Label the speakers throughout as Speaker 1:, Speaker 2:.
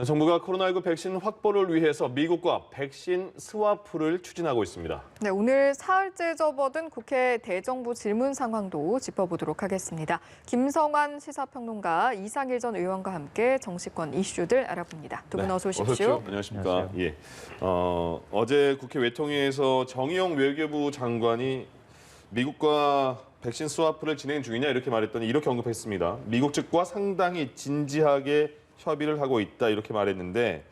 Speaker 1: 정부가 코로나19 백신 확보를 위해서 미국과 백신 스와프를 추진하고 있습니다.
Speaker 2: 네, 오늘 사흘째 접어든 국회 대정부 질문 상황도 짚어보도록 하겠습니다. 김성환 시사평론가, 이상일 전 의원과 함께 정치권 이슈들 알아봅니다. 두 분 어서 오십시오.
Speaker 1: 안녕하십니까.
Speaker 3: 안녕하세요.
Speaker 1: 예. 어제 국회 외통위에서 정의용 외교부 장관이 미국과 백신 스와프를 진행 중이냐 이렇게 말했더니 이렇게 언급했습니다. 미국 측과 상당히 진지하게 협의를 하고 있다 이렇게 말했는데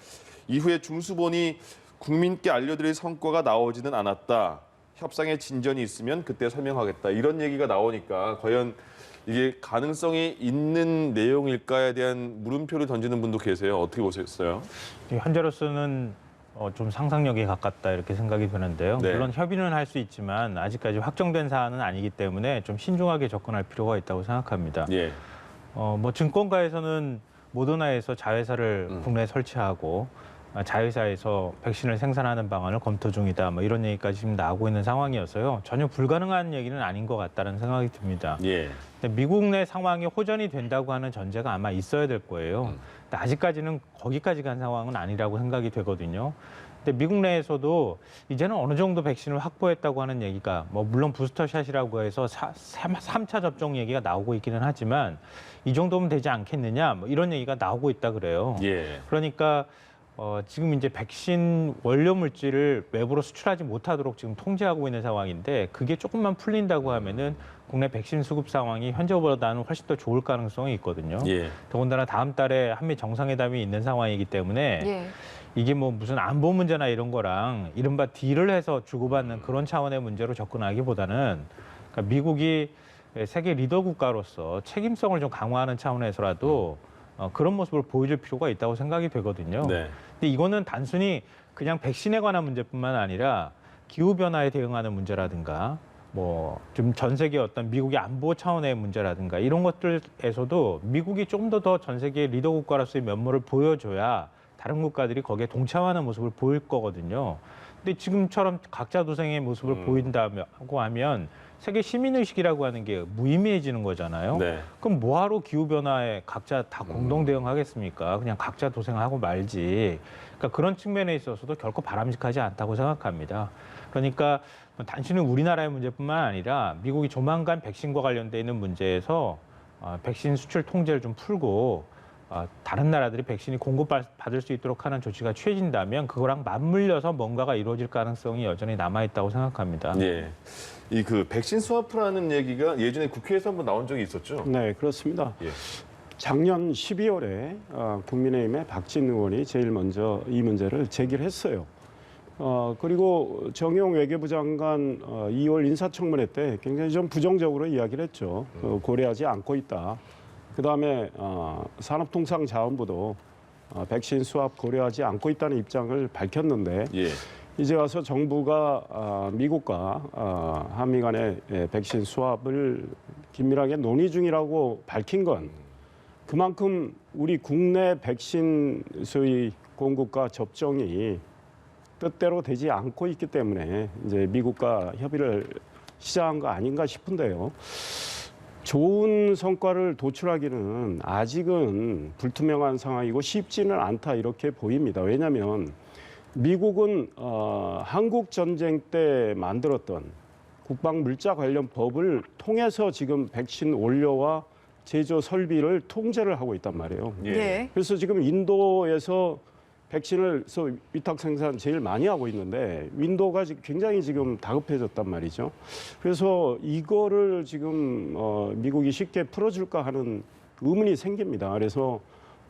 Speaker 1: 이후에 중수본이 국민께 알려드릴 성과가 나오지는 않았다. 협상에 진전이 있으면 그때 설명하겠다. 이런 얘기가 나오니까 과연 이게 가능성이 있는 내용일까에 대한 물음표를 던지는 분도 계세요. 어떻게 보셨어요?
Speaker 3: 현재로서는 좀 상상력에 가깝다 이렇게 생각이 드는데요.
Speaker 1: 네.
Speaker 3: 물론 협의는 할 수 있지만 아직까지 확정된 사안은 아니기 때문에 좀 신중하게 접근할 필요가 있다고 생각합니다.
Speaker 1: 예.
Speaker 3: 증권가에서는 모더나에서 자회사를 국내에 설치하고 자회사에서 백신을 생산하는 방안을 검토 중이다. 이런 얘기까지 지금 나오고 있는 상황이어서요. 전혀 불가능한 얘기는 아닌 것 같다는 생각이 듭니다.
Speaker 1: 예.
Speaker 3: 근데 미국 내 상황이 호전이 된다고 하는 전제가 아마 있어야 될 거예요. 근데 아직까지는 거기까지 간 상황은 아니라고 생각이 되거든요. 근데 미국 내에서도 이제는 어느 정도 백신을 확보했다고 하는 얘기가 물론 부스터샷이라고 해서 3차 접종 얘기가 나오고 있기는 하지만 이 정도면 되지 않겠느냐 이런 얘기가 나오고 있다 그래요.
Speaker 1: 예.
Speaker 3: 그러니까 지금 이제 백신 원료 물질을 외부로 수출하지 못하도록 지금 통제하고 있는 상황인데 그게 조금만 풀린다고 하면은 국내 백신 수급 상황이 현재보다는 훨씬 더 좋을 가능성이 있거든요.
Speaker 1: 예.
Speaker 3: 더군다나 다음 달에 한미 정상회담이 있는 상황이기 때문에
Speaker 2: 예.
Speaker 3: 이게 무슨 안보 문제나 이런 거랑 이른바 딜을 해서 주고받는 그런 차원의 문제로 접근하기보다는 그러니까 미국이 세계 리더 국가로서 책임성을 좀 강화하는 차원에서라도 그런 모습을 보여줄 필요가 있다고 생각이 되거든요.
Speaker 1: 네.
Speaker 3: 근데 이거는 단순히 그냥 백신에 관한 문제뿐만 아니라 기후변화에 대응하는 문제라든가 좀 전 세계 어떤 미국의 안보 차원의 문제라든가 이런 것들에서도 미국이 조금 더 전 세계 리더 국가로서의 면모를 보여줘야 다른 국가들이 거기에 동참하는 모습을 보일 거거든요. 근데 지금처럼 각자 도생의 모습을 보인다고 하면 세계 시민의식이라고 하는 게 무의미해지는 거잖아요.
Speaker 1: 네.
Speaker 3: 그럼 뭐하러 기후변화에 각자 다 공동 대응하겠습니까? 그냥 각자 도생하고 말지. 그러니까 그런 측면에 있어서도 결코 바람직하지 않다고 생각합니다. 그러니까 단순히 우리나라의 문제뿐만 아니라 미국이 조만간 백신과 관련돼 있는 문제에서 백신 수출 통제를 좀 풀고 다른 나라들이 백신이 공급받을 수 있도록 하는 조치가 취해진다면 그거랑 맞물려서 뭔가가 이루어질 가능성이 여전히 남아있다고 생각합니다.
Speaker 1: 예. 이 백신 스와프라는 얘기가 예전에 국회에서 한번 나온 적이 있었죠?
Speaker 4: 네, 그렇습니다.
Speaker 1: 예.
Speaker 4: 작년 12월에 국민의힘의 박진 의원이 제일 먼저 이 문제를 제기를 했어요. 그리고 정의용 외교부 장관 2월 인사청문회 때 굉장히 좀 부정적으로 이야기를 했죠. 고려하지 않고 있다. 그다음에 산업통상자원부도 백신 수합 고려하지 않고 있다는 입장을 밝혔는데
Speaker 1: 예.
Speaker 4: 이제 와서 정부가 미국과 한미 간의 백신 수합을 긴밀하게 논의 중이라고 밝힌 건 그만큼 우리 국내 백신 소위 공급과 접종이 뜻대로 되지 않고 있기 때문에 이제 미국과 협의를 시작한 거 아닌가 싶은데요. 좋은 성과를 도출하기는 아직은 불투명한 상황이고 쉽지는 않다 이렇게 보입니다. 왜냐하면 미국은 한국 전쟁 때 만들었던 국방 물자 관련 법을 통해서 지금 백신 원료와 제조 설비를 통제를 하고 있단 말이에요.
Speaker 2: 예.
Speaker 4: 그래서 지금 인도에서 백신을 위탁 생산 제일 많이 하고 있는데 인도가 굉장히 지금 다급해졌단 말이죠. 그래서 이거를 지금 미국이 쉽게 풀어줄까 하는 의문이 생깁니다. 그래서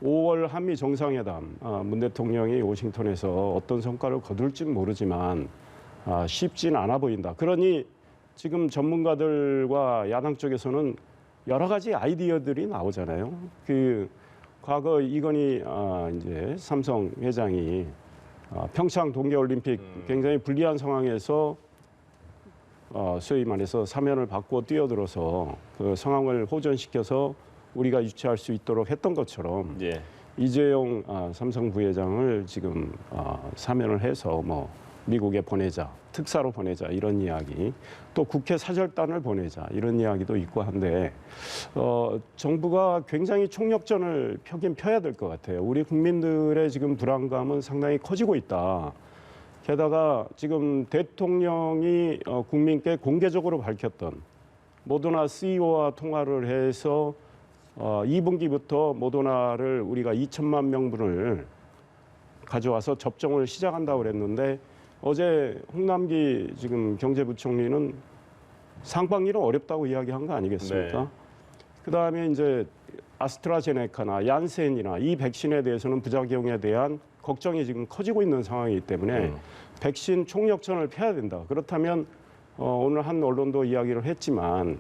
Speaker 4: 5월 한미 정상회담 문 대통령이 워싱턴에서 어떤 성과를 거둘지는 모르지만 쉽진 않아 보인다. 그러니 지금 전문가들과 야당 쪽에서는 여러 가지 아이디어들이 나오잖아요. 과거 이건희 이제 삼성 회장이 평창 동계올림픽 굉장히 불리한 상황에서 소위 말해서 사면을 받고 뛰어들어서 그 상황을 호전시켜서 우리가 유치할 수 있도록 했던 것처럼
Speaker 1: 예.
Speaker 4: 이재용 삼성 부회장을 지금 사면을 해서 미국에 보내자, 특사로 보내자 이런 이야기, 또 국회 사절단을 보내자 이런 이야기도 있고 한데 정부가 굉장히 총력전을 펴긴 펴야 될 것 같아요. 우리 국민들의 지금 불안감은 상당히 커지고 있다. 게다가 지금 대통령이 국민께 공개적으로 밝혔던 모더나 CEO와 통화를 해서 2분기부터 모더나를 우리가 2천만 명분을 가져와서 접종을 시작한다고 그랬는데 어제 홍남기 지금 경제부총리는 상반기는 어렵다고 이야기한 거 아니겠습니까?
Speaker 1: 네.
Speaker 4: 그다음에 이제 아스트라제네카나 얀센이나 이 백신에 대해서는 부작용에 대한 걱정이 지금 커지고 있는 상황이기 때문에 백신 총력전을 펴야 된다. 그렇다면 오늘 한 언론도 이야기를 했지만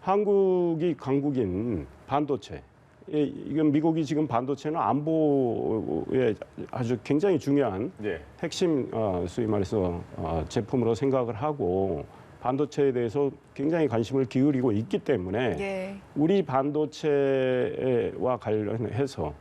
Speaker 4: 한국이 강국인 반도체, 이건 미국이 지금 반도체는 안보에 아주 굉장히 중요한
Speaker 1: 네. 핵심
Speaker 4: 소위 말해서 제품으로 생각을 하고 반도체에 대해서 굉장히 관심을 기울이고 있기 때문에
Speaker 2: 예.
Speaker 4: 우리 반도체와 관련해서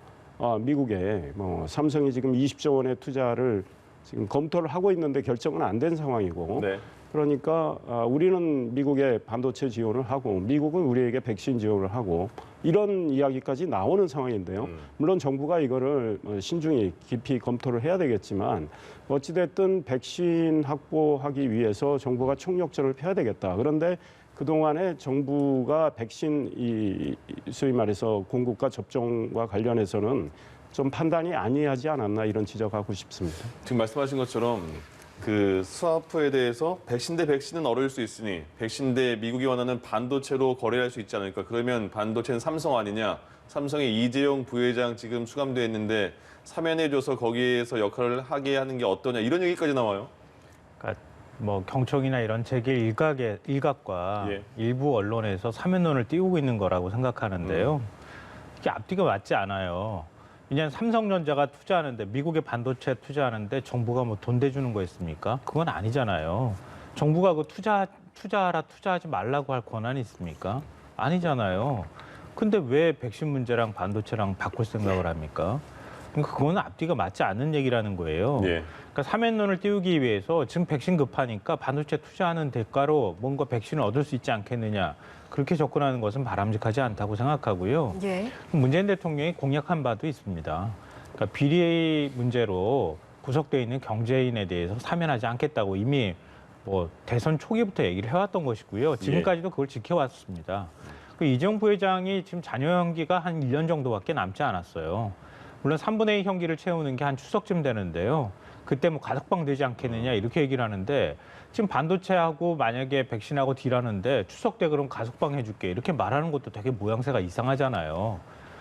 Speaker 4: 미국에 삼성이 지금 20조 원의 투자를 지금 검토를 하고 있는데 결정은 안 된 상황이고
Speaker 1: 네.
Speaker 4: 그러니까 우리는 미국에 반도체 지원을 하고 미국은 우리에게 백신 지원을 하고 이런 이야기까지 나오는 상황인데요. 물론 정부가 이거를 신중히 깊이 검토를 해야 되겠지만 어찌됐든 백신 확보하기 위해서 정부가 총력전을 펴야 되겠다. 그런데 그동안에 정부가 백신 소위 말해서 공급과 접종과 관련해서는 좀 판단이 아니하지 않았나 이런 지적하고 싶습니다.
Speaker 1: 지금 말씀하신 것처럼 그 스와프에 대해서 백신 대 백신은 어려울 수 있으니 백신 대 미국이 원하는 반도체로 거래할 수 있지 않을까. 그러면 반도체는 삼성 아니냐. 삼성의 이재용 부회장 지금 수감돼 있는데 사면해줘서 거기에서 역할을 하게 하는 게 어떠냐. 이런 얘기까지 나와요.
Speaker 3: 그러니까 뭐 경총이나 이런 재계 일각과
Speaker 1: 예.
Speaker 3: 일부 언론에서 사면론을 띄우고 있는 거라고 생각하는데요. 이게 앞뒤가 맞지 않아요. 왜냐하면 삼성전자가 투자하는데 미국의 반도체 투자하는데 정부가 뭐 돈 대주는 거였습니까? 그건 아니잖아요. 정부가 그 투자하라 투자하지 말라고 할 권한이 있습니까? 아니잖아요. 근데 왜 백신 문제랑 반도체랑 바꿀 생각을 합니까? 그러니까 그건 앞뒤가 맞지 않는 얘기라는 거예요.
Speaker 1: 예.
Speaker 3: 그러니까 사면론을 띄우기 위해서 지금 백신 급하니까 반도체 투자하는 대가로 뭔가 백신을 얻을 수 있지 않겠느냐. 그렇게 접근하는 것은 바람직하지 않다고 생각하고요.
Speaker 2: 예.
Speaker 3: 문재인 대통령이 공약한 바도 있습니다. 그러니까 비리 문제로 구속돼 있는 경제인에 대해서 사면하지 않겠다고 이미 뭐 대선 초기부터 얘기를 해왔던 것이고요. 지금까지도 그걸 지켜왔습니다. 그 이재용 부회장이 지금 잔여 형기가 한 1년 정도밖에 남지 않았어요. 물론 3분의 2 형기를 채우는 게 한 추석쯤 되는데요. 그때 뭐 가석방 되지 않겠느냐 이렇게 얘기를 하는데 지금 반도체하고 만약에 백신하고 딜하는데 추석 때 그럼 가석방 해줄게 이렇게 말하는 것도 되게 모양새가 이상하잖아요.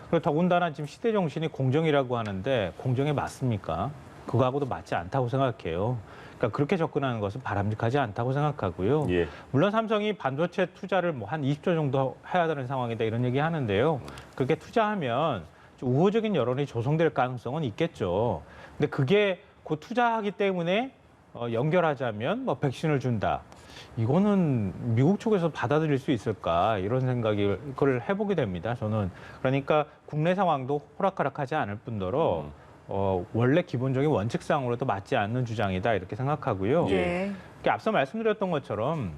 Speaker 3: 그리고 더군다나 지금 시대 정신이 공정이라고 하는데 공정에 맞습니까? 그거하고도 맞지 않다고 생각해요. 그러니까 그렇게 접근하는 것은 바람직하지 않다고 생각하고요.
Speaker 1: 예.
Speaker 3: 물론 삼성이 반도체 투자를 뭐 한 20조 정도 해야 되는 상황이다 이런 얘기 하는데요. 그렇게 투자하면 좀 우호적인 여론이 조성될 가능성은 있겠죠. 근데 그게 그 투자하기 때문에 연결하자면 뭐 백신을 준다. 이거는 미국 쪽에서 받아들일 수 있을까 이런 생각을 해보게 됩니다. 저는 그러니까 국내 상황도 호락호락하지 않을 뿐더러 원래 기본적인 원칙상으로도 맞지 않는 주장이다 이렇게 생각하고요.
Speaker 2: 예.
Speaker 3: 앞서 말씀드렸던 것처럼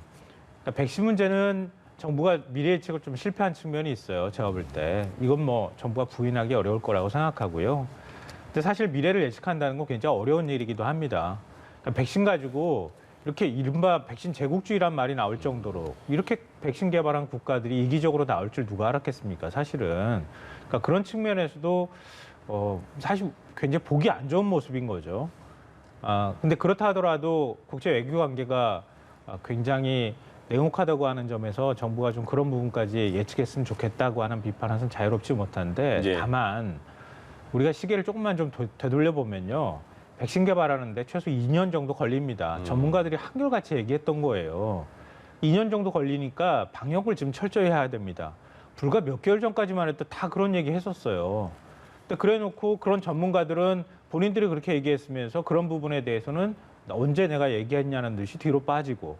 Speaker 3: 그러니까 백신 문제는 정부가 미래 예측을 좀 실패한 측면이 있어요. 제가 볼 때 이건 뭐 정부가 부인하기 어려울 거라고 생각하고요. 근데 사실 미래를 예측한다는 건 굉장히 어려운 일이기도 합니다. 그러니까 백신 가지고 이렇게 이른바 백신 제국주의란 말이 나올 정도로 이렇게 백신 개발한 국가들이 이기적으로 나올 줄 누가 알았겠습니까? 사실은. 그러니까 그런 측면에서도 사실 굉장히 보기 안 좋은 모습인 거죠. 근데 그렇다 하더라도 국제 외교 관계가 굉장히 냉혹하다고 하는 점에서 정부가 좀 그런 부분까지 예측했으면 좋겠다고 하는 비판은 자유롭지 못한데
Speaker 1: 예.
Speaker 3: 다만 우리가 시계를 조금만 좀 되돌려 보면요. 백신 개발하는데 최소 2년 정도 걸립니다. 전문가들이 한결같이 얘기했던 거예요. 2년 정도 걸리니까 방역을 지금 철저히 해야 됩니다. 불과 몇 개월 전까지만 해도 다 그런 얘기 했었어요. 근데 그래 놓고 그런 전문가들은 본인들이 그렇게 얘기했으면서 그런 부분에 대해서는 언제 내가 얘기했냐는 듯이 뒤로 빠지고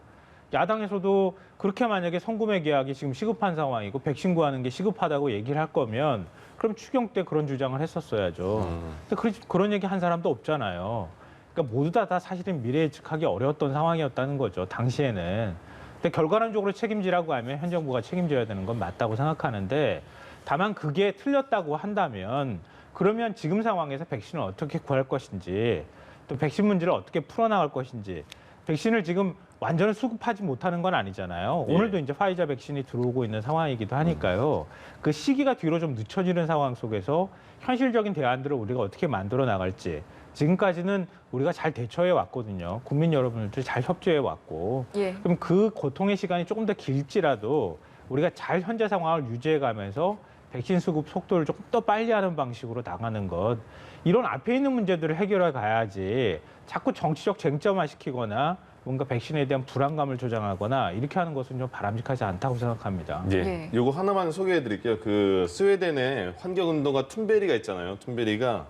Speaker 3: 야당에서도 그렇게 만약에 성구매 계약이 지금 시급한 상황이고 백신 구하는 게 시급하다고 얘기를 할 거면 그럼 추경 때 그런 주장을 했었어야죠. 근데 그런 얘기 한 사람도 없잖아요. 그러니까 모두 다 사실은 미래 예측하기 어려웠던 상황이었다는 거죠. 당시에는. 근데 결과론적으로 책임지라고 하면 현 정부가 책임져야 되는 건 맞다고 생각하는데 다만 그게 틀렸다고 한다면 그러면 지금 상황에서 백신을 어떻게 구할 것인지 또 백신 문제를 어떻게 풀어나갈 것인지 백신을 지금 완전히 수급하지 못하는 건 아니잖아요.
Speaker 1: 예.
Speaker 3: 오늘도 이제 파이자 백신이 들어오고 있는 상황이기도 하니까요. 그 시기가 뒤로 좀 늦춰지는 상황 속에서 현실적인 대안들을 우리가 어떻게 만들어 나갈지 지금까지는 우리가 잘 대처해 왔거든요. 국민 여러분들도 잘 협조해 왔고.
Speaker 2: 예.
Speaker 3: 그럼 그 고통의 시간이 조금 더 길지라도 우리가 잘 현재 상황을 유지해 가면서 백신 수급 속도를 조금 더 빨리 하는 방식으로 나가는 것. 이런 앞에 있는 문제들을 해결해 가야지 자꾸 정치적 쟁점화 시키거나 뭔가 백신에 대한 불안감을 조장하거나 이렇게 하는 것은 좀 바람직하지 않다고 생각합니다.
Speaker 1: 예.
Speaker 2: 예.
Speaker 1: 요거 하나만 소개해 드릴게요. 그 스웨덴의 환경운동가 툰베리가 있잖아요. 툰베리가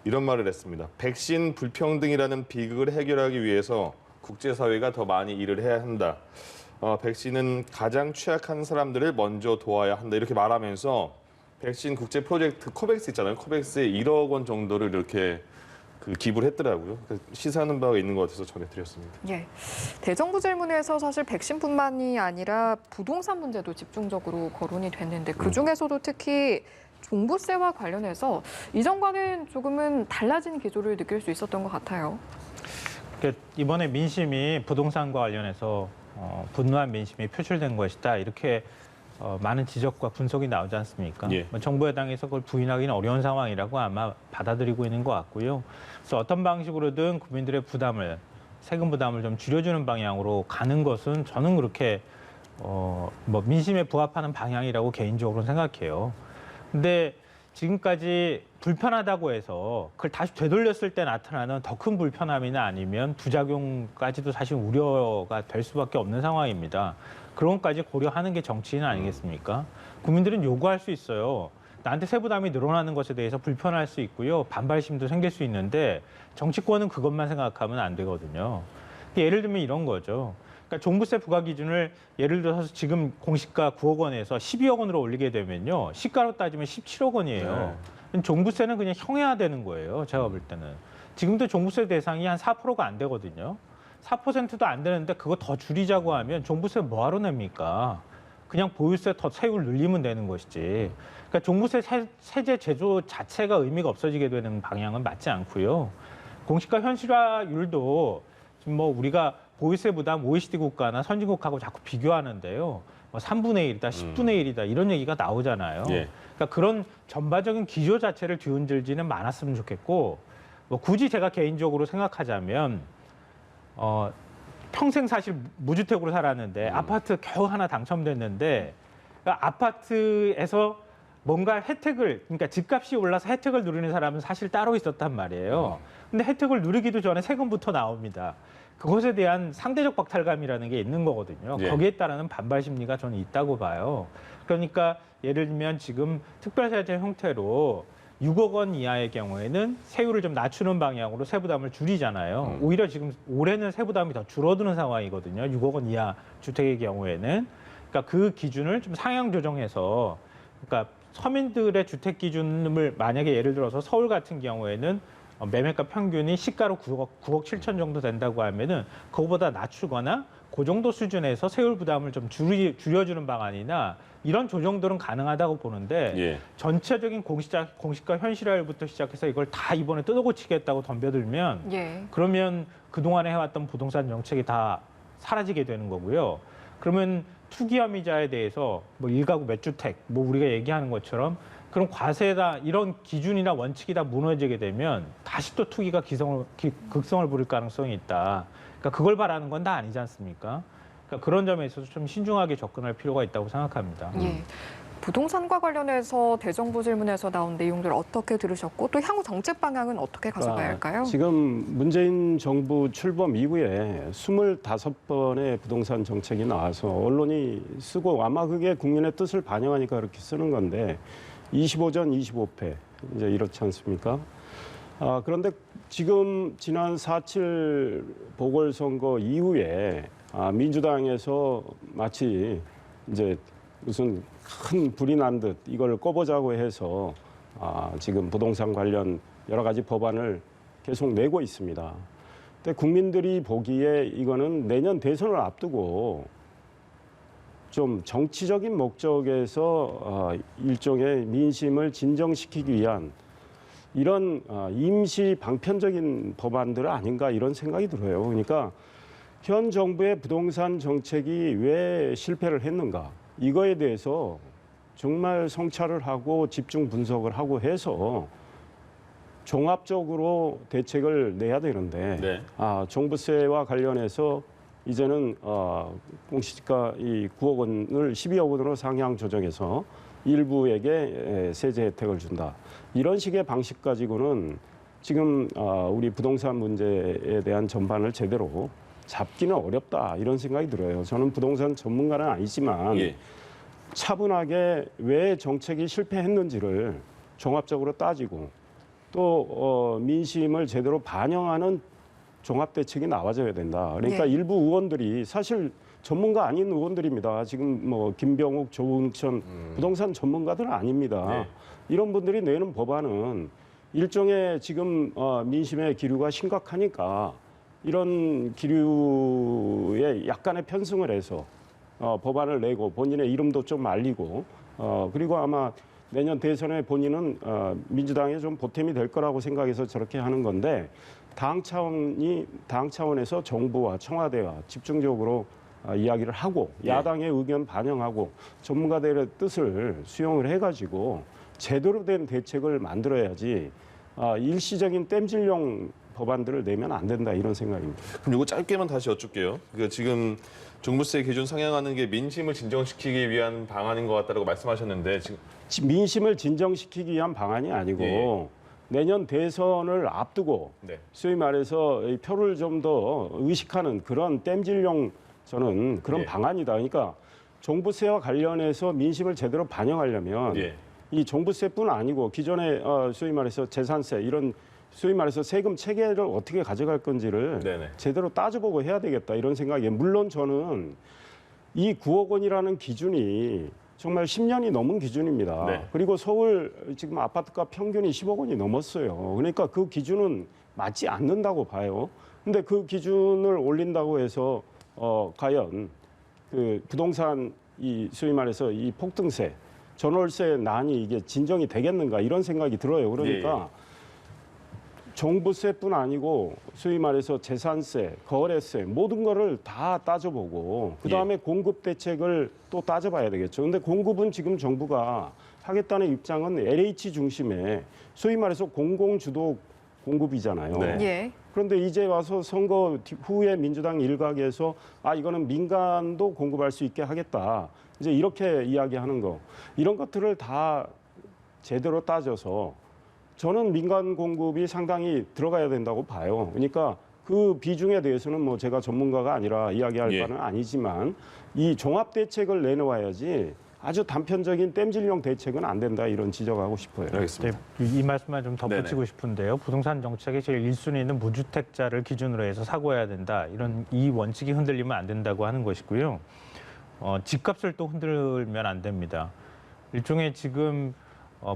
Speaker 1: 이런 말을 했습니다. 백신 불평등이라는 비극을 해결하기 위해서 국제사회가 더 많이 일을 해야 한다. 백신은 가장 취약한 사람들을 먼저 도와야 한다. 이렇게 말하면서 백신 국제 프로젝트 코백스 있잖아요. 코백스에 1억 원 정도를 이렇게 기부를 했더라고요. 시사하는 바가 있는 것 같아서 전해드렸습니다.
Speaker 2: 예. 대정부 질문에서 사실 백신뿐만이 아니라 부동산 문제도 집중적으로 거론이 됐는데 그중에서도 특히 종부세와 관련해서 이전과는 조금은 달라진 기조를 느낄 수 있었던 것 같아요.
Speaker 3: 이번에 민심이 부동산과 관련해서 분노한 민심이 표출된 것이다. 이렇게 많은 지적과 분석이 나오지 않습니까?
Speaker 1: 예.
Speaker 3: 정부 여당에서 그걸 부인하기는 어려운 상황이라고 아마 받아들이고 있는 것 같고요. 그래서 어떤 방식으로든 국민들의 부담을, 세금 부담을 좀 줄여주는 방향으로 가는 것은 저는 그렇게 민심에 부합하는 방향이라고 개인적으로 생각해요. 근데 지금까지 불편하다고 해서 그걸 다시 되돌렸을 때 나타나는 더 큰 불편함이나 아니면 부작용까지도 사실 우려가 될 수밖에 없는 상황입니다. 그런 것까지 고려하는 게 정치인 아니겠습니까? 국민들은 요구할 수 있어요. 나한테 세부담이 늘어나는 것에 대해서 불편할 수 있고요. 반발심도 생길 수 있는데 정치권은 그것만 생각하면 안 되거든요. 예를 들면 이런 거죠. 그러니까 종부세 부과 기준을 예를 들어서 지금 공시가 9억 원에서 12억 원으로 올리게 되면요. 시가로 따지면 17억 원이에요. 종부세는 그냥 형해화되는 거예요. 제가 볼 때는. 지금도 종부세 대상이 한 4%가 안 되거든요. 4%도 안 되는데 그거 더 줄이자고 하면 종부세 뭐하러 냅니까? 그냥 보유세 더 세율 늘리면 되는 것이지. 그러니까 종부세 세제 제조 자체가 의미가 없어지게 되는 방향은 맞지 않고요. 공시가 현실화율도 지금 우리가 보유세 부담 OECD 국가나 선진국하고 자꾸 비교하는데요. 3분의 1이다, 10분의 1이다 이런 얘기가 나오잖아요.
Speaker 1: 예.
Speaker 3: 그러니까 그런 전반적인 기조 자체를 뒤흔들지는 않았으면 좋겠고 굳이 제가 개인적으로 생각하자면 평생 사실 무주택으로 살았는데 아파트 겨우 하나 당첨됐는데 그러니까 아파트에서 뭔가 혜택을 그러니까 집값이 올라서 혜택을 누리는 사람은 사실 따로 있었단 말이에요. 근데 혜택을 누리기도 전에 세금부터 나옵니다. 그것에 대한 상대적 박탈감이라는 게 있는 거거든요.
Speaker 1: 예.
Speaker 3: 거기에 따르는 반발 심리가 저는 있다고 봐요. 그러니까 예를 들면 지금 특별세제 형태로 6억 원 이하의 경우에는 세율을 좀 낮추는 방향으로 세부담을 줄이잖아요. 오히려 지금 올해는 세부담이 더 줄어드는 상황이거든요. 6억 원 이하 주택의 경우에는. 그러니까 그 기준을 좀 상향 조정해서 그러니까 서민들의 주택 기준을 만약에 예를 들어서 서울 같은 경우에는 매매가 평균이 시가로 9억 7천 정도 된다고 하면은 그거보다 낮추거나 그 정도 수준에서 세율 부담을 좀 줄여주는 방안이나 이런 조정들은 가능하다고 보는데
Speaker 1: 예.
Speaker 3: 전체적인 공시가 현실화율부터 시작해서 이걸 다 이번에 뜯어고치겠다고 덤벼들면
Speaker 2: 예.
Speaker 3: 그러면 그동안에 해왔던 부동산 정책이 다 사라지게 되는 거고요. 그러면 투기 혐의자에 대해서 일가구 몇 주택 우리가 얘기하는 것처럼 그런 과세다 이런 기준이나 원칙이 다 무너지게 되면 다시 또 투기가 극성을 부릴 가능성이 있다. 그러니까 그걸 바라는 건 다 아니지 않습니까? 그러니까 그런 점에 있어서 좀 신중하게 접근할 필요가 있다고 생각합니다.
Speaker 2: 예. 부동산과 관련해서 대정부 질문에서 나온 내용들 어떻게 들으셨고 또 향후 정책 방향은 어떻게 가져가야 할까요?
Speaker 4: 지금 문재인 정부 출범 이후에 25번의 부동산 정책이 나와서 언론이 쓰고 아마 그게 국민의 뜻을 반영하니까 그렇게 쓰는 건데 25전 25패 이제 이렇지 않습니까? 그런데 지금 지난 4.7 보궐선거 이후에 민주당에서 마치 이제 무슨 큰 불이 난 듯 이걸 꺼보자고 해서 지금 부동산 관련 여러 가지 법안을 계속 내고 있습니다. 근데 국민들이 보기에 이거는 내년 대선을 앞두고 좀 정치적인 목적에서 일종의 민심을 진정시키기 위한 이런 임시 방편적인 법안들 아닌가 이런 생각이 들어요. 그러니까 현 정부의 부동산 정책이 왜 실패를 했는가 이거에 대해서 정말 성찰을 하고 집중 분석을 하고 해서 종합적으로 대책을 내야 되는데
Speaker 1: 네.
Speaker 4: 종부세와 관련해서 이제는 공시지가 이 9억 원을 12억 원으로 상향 조정해서 일부에게 세제 혜택을 준다. 이런 식의 방식 가지고는 지금 우리 부동산 문제에 대한 전반을 제대로 잡기는 어렵다 이런 생각이 들어요. 저는 부동산 전문가는 아니지만
Speaker 1: 예.
Speaker 4: 차분하게 왜 정책이 실패했는지를 종합적으로 따지고 또 민심을 제대로 반영하는 종합대책이 나와줘야 된다. 그러니까
Speaker 2: 네.
Speaker 4: 일부 의원들이 사실 전문가 아닌 의원들입니다. 지금 뭐 김병욱, 조응천 부동산 전문가들은 아닙니다.
Speaker 1: 네.
Speaker 4: 이런 분들이 내는 법안은 일종의 지금 민심의 기류가 심각하니까 이런 기류에 약간의 편승을 해서 법안을 내고 본인의 이름도 좀 알리고 그리고 아마 내년 대선에 본인은 민주당에 좀 보탬이 될 거라고 생각해서 저렇게 하는 건데 당 차원에서 정부와 청와대와 집중적으로 이야기를 하고 야당의 의견 반영하고 전문가들의 뜻을 수용을 해가지고 제대로 된 대책을 만들어야지 일시적인 땜질용 법안들을 내면 안 된다 이런 생각입니다.
Speaker 1: 그럼 이거 짧게만 다시 여쭙게요. 그 지금 종부세 기준 상향하는 게 민심을 진정시키기 위한 방안인 것 같다고 말씀하셨는데 지금
Speaker 4: 민심을 진정시키기 위한 방안이 아니고
Speaker 1: 예.
Speaker 4: 내년 대선을 앞두고
Speaker 1: 네.
Speaker 4: 소위 말해서 이 표를 좀 더 의식하는 그런 땜질용 저는 그런
Speaker 1: 예.
Speaker 4: 방안이다. 그러니까 종부세와 관련해서 민심을 제대로 반영하려면
Speaker 1: 예.
Speaker 4: 이 종부세뿐 아니고 기존에 소위 말해서 재산세 이런 소위 말해서 세금 체계를 어떻게 가져갈 건지를
Speaker 1: 네네.
Speaker 4: 제대로 따져보고 해야 되겠다 이런 생각이에요. 물론 저는 이 9억 원이라는 기준이 정말 10년이 넘은 기준입니다.
Speaker 1: 네.
Speaker 4: 그리고 서울 지금 아파트값 평균이 10억 원이 넘었어요. 그러니까 그 기준은 맞지 않는다고 봐요. 근데 그 기준을 올린다고 해서 과연 그 부동산 이 소위 말해서 이 폭등세, 전월세 난이 이게 진정이 되겠는가 이런 생각이 들어요. 그러니까 종부세뿐 아니고 소위 말해서 재산세, 거래세 모든 거를 다 따져보고 그다음에 공급 대책을 또 따져봐야 되겠죠. 근데 공급은 지금 정부가 하겠다는 입장은 LH 중심의 소위 말해서 공공주도 공급이잖아요.
Speaker 1: 네.
Speaker 2: 예.
Speaker 4: 그런데 이제 와서 선거 후에 민주당 일각에서 이거는 민간도 공급할 수 있게 하겠다. 이제 이렇게 이야기하는 거. 이런 것들을 다 제대로 따져서 저는 민간 공급이 상당히 들어가야 된다고 봐요. 그러니까 그 비중에 대해서는 뭐 제가 전문가가 아니라 이야기할
Speaker 1: 예.
Speaker 4: 바는 아니지만 이 종합 대책을 내놓아야지 아주 단편적인 땜질용 대책은 안 된다 이런 지적하고 싶어요.
Speaker 1: 알겠습니다.
Speaker 3: 네, 이 말씀만 좀 덧붙이고 싶은데요. 부동산 정책의 제일 1순위는 무주택자를 기준으로 해서 사고해야 된다. 이 원칙이 흔들리면 안 된다고 하는 것이고요. 집값을 또 흔들면 안 됩니다. 일종의 지금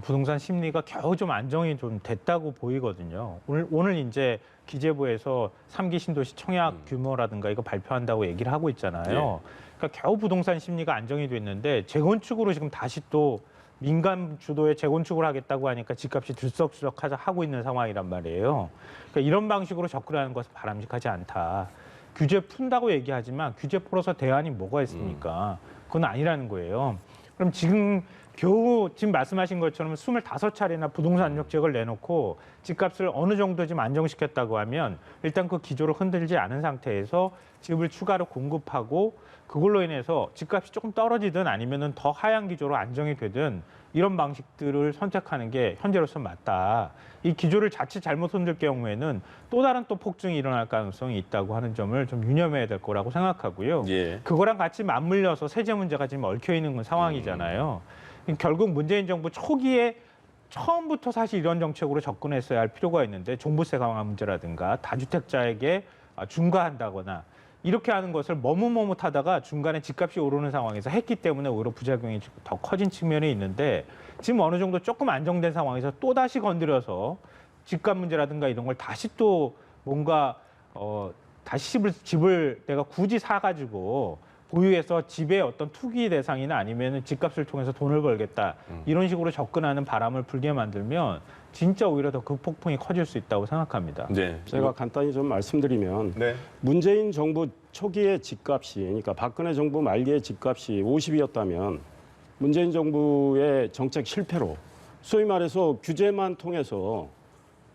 Speaker 3: 부동산 심리가 겨우 좀 안정이 좀 됐다고 보이거든요. 오늘 이제 기재부에서 3기 신도시 청약 규모라든가 이거 발표한다고 얘기를 하고 있잖아요. 그러니까 겨우 부동산 심리가 안정이 됐는데 재건축으로 지금 다시 또 민간 주도의 재건축을 하겠다고 하니까 집값이 들썩들썩 하고 있는 상황이란 말이에요. 그러니까 이런 방식으로 접근하는 것은 바람직하지 않다. 규제 푼다고 얘기하지만 규제 풀어서 대안이 뭐가 있습니까? 그건 아니라는 거예요. 그럼 겨우 지금 말씀하신 것처럼 25차례나 부동산 안정책을 내놓고 집값을 어느 정도 지금 안정시켰다고 하면 일단 그 기조를 흔들지 않은 상태에서 집을 추가로 공급하고 그걸로 인해서 집값이 조금 떨어지든 아니면은 더 하향 기조로 안정이 되든 이런 방식들을 선택하는 게 현재로서 맞다. 이 기조를 자칫 잘못 흔들 경우에는 또 다른 또 폭증이 일어날 가능성이 있다고 하는 점을 좀 유념해야 될 거라고 생각하고요.
Speaker 1: 예.
Speaker 3: 그거랑 같이 맞물려서 세제 문제가 지금 얽혀 있는 상황이잖아요. 결국 문재인 정부 초기에 처음부터 사실 이런 정책으로 접근했어야 할 필요가 있는데 종부세 강화 문제라든가 다주택자에게 중과한다거나 이렇게 하는 것을 머뭇머뭇하다가 중간에 집값이 오르는 상황에서 했기 때문에 오히려 부작용이 더 커진 측면이 있는데 지금 어느 정도 조금 안정된 상황에서 또 다시 건드려서 집값 문제라든가 이런 걸 다시 또 뭔가 다시 집을 내가 굳이 사가지고 보유해서 집의 어떤 투기 대상이나 아니면 집값을 통해서 돈을 벌겠다 이런 식으로 접근하는 바람을 불게 만들면 진짜 오히려 더 극폭풍이 커질 수 있다고 생각합니다.
Speaker 1: 네.
Speaker 4: 제가 간단히 좀 말씀드리면
Speaker 1: 네.
Speaker 4: 문재인 정부 초기의 집값이 그러니까 박근혜 정부 말기의 집값이 50이었다면 문재인 정부의 정책 실패로 소위 말해서 규제만 통해서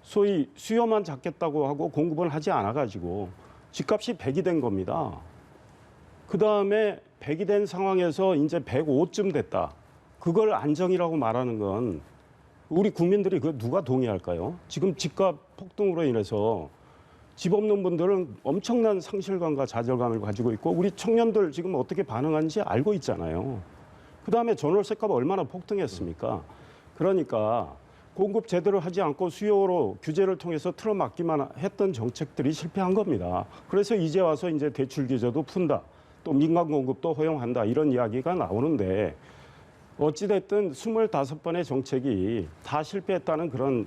Speaker 4: 소위 수요만 잡겠다고 하고 공급을 하지 않아가지고 집값이 100이 된 겁니다. 그다음에 100이 된 상황에서 이제 105쯤 됐다. 그걸 안정이라고 말하는 건 우리 국민들이 그 누가 동의할까요? 지금 집값 폭등으로 인해서 집 없는 분들은 엄청난 상실감과 좌절감을 가지고 있고 우리 청년들 지금 어떻게 반응하는지 알고 있잖아요. 그다음에 전월세값 얼마나 폭등했습니까? 그러니까 공급 제대로 하지 않고 수요로 규제를 통해서 틀어막기만 했던 정책들이 실패한 겁니다. 그래서 이제 와서 이제 대출 규제도 푼다. 또 민간 공급도 허용한다. 이런 이야기가 나오는데 어찌됐든 25번의 정책이 다 실패했다는 그런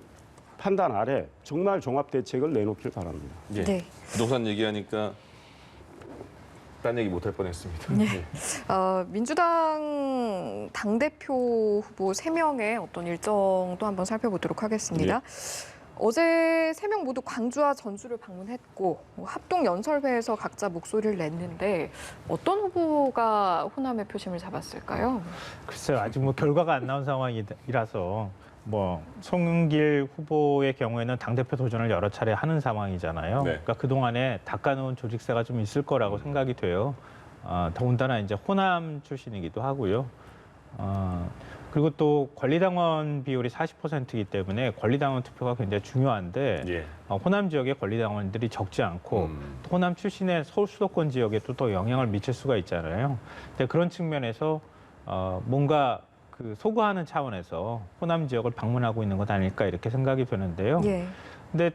Speaker 4: 판단 아래 정말 종합 대책을 내놓길 바랍니다.
Speaker 1: 예.
Speaker 2: 네.
Speaker 1: 부동산 얘기하니까 딴 얘기 못할 뻔했습니다.
Speaker 2: 네.
Speaker 1: 예.
Speaker 2: 민주당 당대표 후보 3명의 어떤 일정도 한번 살펴보도록 하겠습니다. 어제 3명 모두 광주와 전주를 방문했고 합동연설회에서 각자 목소리를 냈는데 어떤 후보가 호남의 표심을 잡았을까요?
Speaker 3: 글쎄요, 아직 뭐 결과가 안 나온 상황이라서 뭐 송영길 후보의 경우에는 당대표 도전을 여러 차례 하는 상황이잖아요.
Speaker 1: 네.
Speaker 3: 그러니까 그동안에 닦아놓은 조직세가 좀 있을 거라고 생각이 돼요. 더군다나 이제 호남 출신이기도 하고요. 그리고 또 권리당원 비율이 40%이기 때문에 권리당원 투표가 굉장히 중요한데
Speaker 1: 예.
Speaker 3: 호남 지역의 권리당원들이 적지 않고 또 호남 출신의 서울 수도권 지역에도 더 영향을 미칠 수가 있잖아요. 근데 그런 측면에서 뭔가 그 소구하는 차원에서 호남 지역을 방문하고 있는 것 아닐까 이렇게 생각이 되는데요.
Speaker 2: 예.
Speaker 3: 근데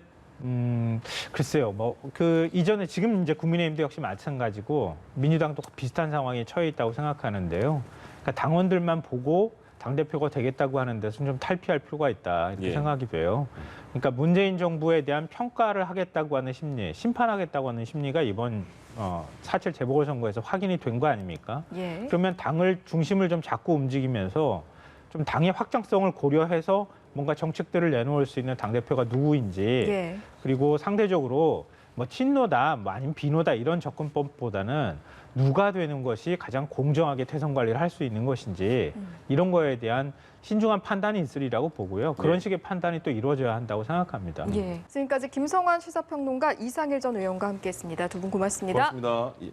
Speaker 3: 글쎄요, 뭐 그 이전에 지금 이제 국민의힘도 역시 마찬가지고 민주당도 비슷한 상황에 처해 있다고 생각하는데요. 그러니까 당원들만 보고 당대표가 되겠다고 하는 데서는 좀 탈피할 필요가 있다 이렇게
Speaker 1: 예.
Speaker 3: 생각이 돼요. 그러니까 문재인 정부에 대한 평가를 하겠다고 하는 심리, 심판하겠다고 하는 심리가 이번 4.7 재보궐선거에서 확인이 된 거 아닙니까?
Speaker 2: 예.
Speaker 3: 그러면 당을 중심을 좀 잡고 움직이면서 좀 당의 확장성을 고려해서 뭔가 정책들을 내놓을 수 있는 당대표가 누구인지
Speaker 2: 예.
Speaker 3: 그리고 상대적으로 뭐 친노다 뭐 아니면 비노다 이런 접근법보다는 누가 되는 것이 가장 공정하게 태선 관리를 할 수 있는 것인지 이런 거에 대한 신중한 판단이 있으리라고 보고요. 그런
Speaker 1: 네.
Speaker 3: 식의 판단이 또 이루어져야 한다고 생각합니다.
Speaker 2: 예. 지금까지 김성환 시사평론가 이상일 전 의원과 함께했습니다. 두 분 고맙습니다.
Speaker 1: 고맙습니다. 예.